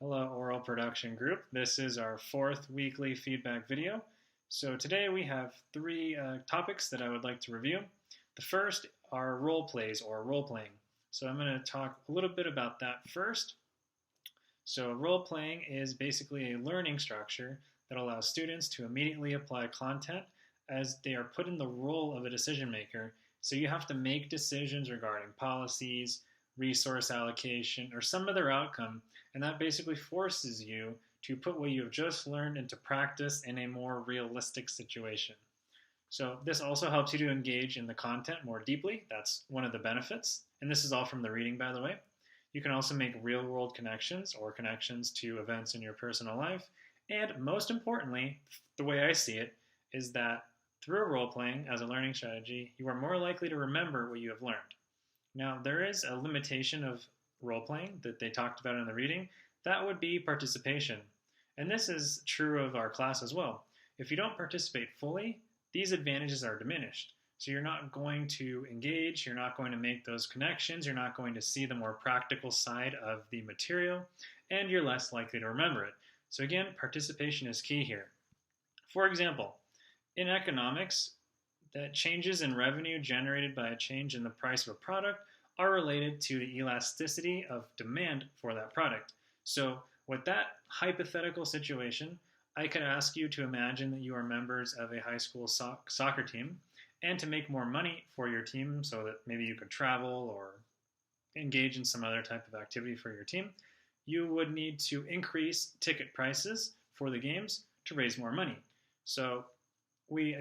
Hello, Oral Production Group. This is our fourth weekly feedback video. So today we have three topics that I would like to review. The first are role plays or role playing. So I'm going to talk a little bit about that first. So role playing is basically a learning structure that allows students to immediately apply content as they are put in the role of a decision maker. So you have to make decisions regarding policies, resource allocation, or some other outcome, and that basically forces you to put what you have just learned into practice in a more realistic situation. So this also helps you to engage in the content more deeply. That's one of the benefits. And this is all from the reading, by the way. You can also make real world connections or connections to events in your personal life. And most importantly, the way I see it, is that through role playing as a learning strategy, you are more likely to remember what you have learned. Now, there is a limitation of role playing that they talked about in the reading. That would be participation. And this is true of our class as well. If you don't participate fully, these advantages are diminished. So you're not going to engage, you're not going to make those connections, you're not going to see the more practical side of the material, and you're less likely to remember it. So again, participation is key here. For example, in economics, that changes in revenue generated by a change in the price of a product are related to the elasticity of demand for that product. So with that hypothetical situation, I could ask you to imagine that you are members of a high school soccer team, and to make more money for your team so that maybe you could travel or engage in some other type of activity for your team, you would need to increase ticket prices for the games to raise more money. So we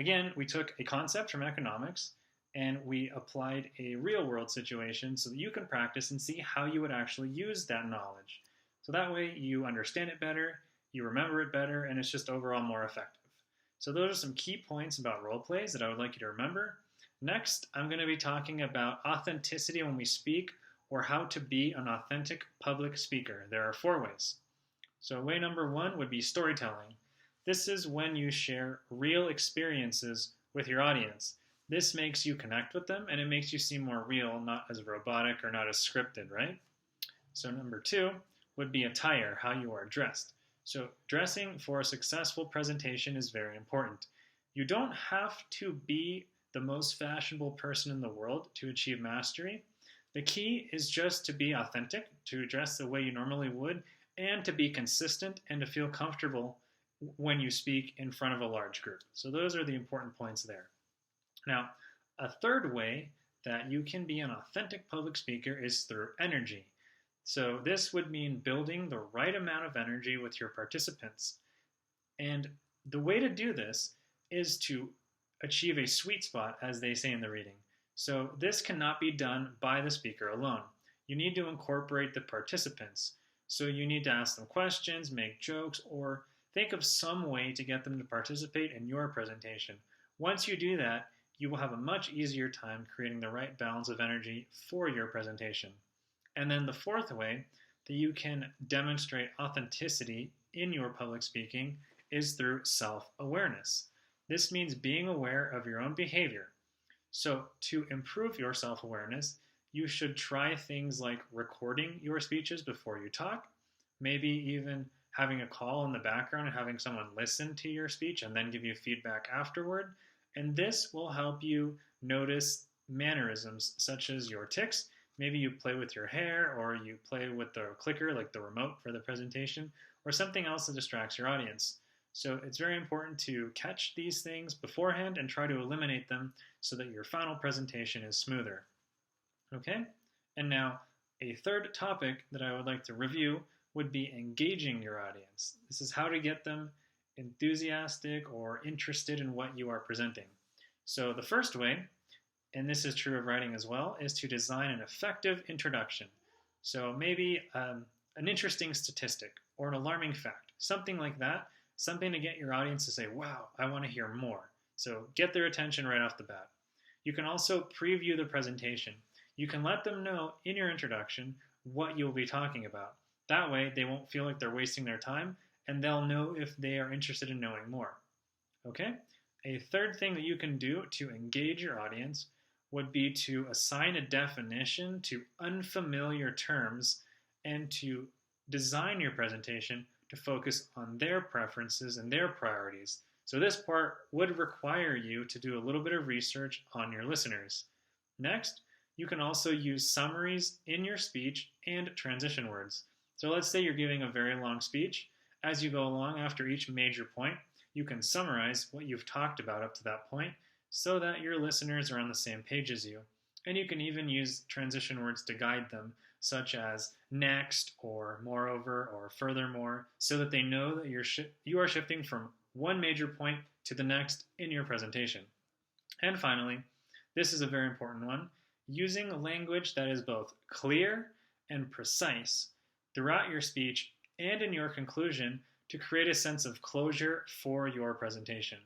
took a concept from economics and we applied a real world situation so that you can practice and see how you would actually use that knowledge. So that way you understand it better, you remember it better, and it's just overall more effective. So those are some key points about role plays that I would like you to remember. Next, I'm going to be talking about authenticity when we speak, or how to be an authentic public speaker. There are 4 ways. So way number 1 would be storytelling. This is when you share real experiences with your audience. This makes you connect with them and it makes you seem more real, not as robotic or not as scripted, right? So number 2 would be attire, how you are dressed. So dressing for a successful presentation is very important. You don't have to be the most fashionable person in the world to achieve mastery. The key is just to be authentic, to dress the way you normally would, and to be consistent and to feel comfortable when you speak in front of a large group. So those are the important points there. Now, a third way that you can be an authentic public speaker is through energy. So this would mean building the right amount of energy with your participants. And the way to do this is to achieve a sweet spot, as they say in the reading. So this cannot be done by the speaker alone. You need to incorporate the participants. So you need to ask them questions, make jokes, or think of some way to get them to participate in your presentation. Once you do that, you will have a much easier time creating the right balance of energy for your presentation. And then the fourth way that you can demonstrate authenticity in your public speaking is through self-awareness. This means being aware of your own behavior. So to improve your self-awareness, you should try things like recording your speeches before you talk, maybe even having a call in the background and having someone listen to your speech and then give you feedback afterward. And this will help you notice mannerisms such as your tics. Maybe you play with your hair, or you play with the clicker, like the remote for the presentation, or something else that distracts your audience. So it's very important to catch these things beforehand and try to eliminate them so that your final presentation is smoother. Okay? And now, a third topic that I would like to review would be engaging your audience. This is how to get them enthusiastic or interested in what you are presenting. So the first way, and this is true of writing as well, is to design an effective introduction. So maybe an interesting statistic or an alarming fact, something like that, something to get your audience to say, wow, I want to hear more. So get their attention right off the bat. You can also preview the presentation. You can let them know in your introduction what you'll be talking about. That way, they won't feel like they're wasting their time, and they'll know if they are interested in knowing more. Okay? A third thing that you can do to engage your audience would be to assign a definition to unfamiliar terms and to design your presentation to focus on their preferences and their priorities. So this part would require you to do a little bit of research on your listeners. Next, you can also use summaries in your speech and transition words. So let's say you're giving a very long speech. As you go along after each major point, you can summarize what you've talked about up to that point so that your listeners are on the same page as you. And you can even use transition words to guide them, such as next or moreover or furthermore, so that they know that you are shifting from one major point to the next in your presentation. And finally, this is a very important one, using language that is both clear and precise throughout your speech and in your conclusion to create a sense of closure for your presentation.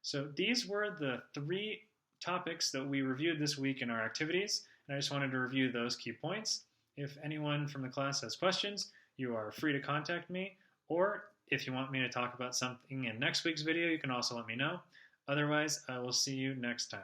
So these were the 3 topics that we reviewed this week in our activities, and I just wanted to review those key points. If anyone from the class has questions, you are free to contact me, or if you want me to talk about something in next week's video, you can also let me know. Otherwise, I will see you next time.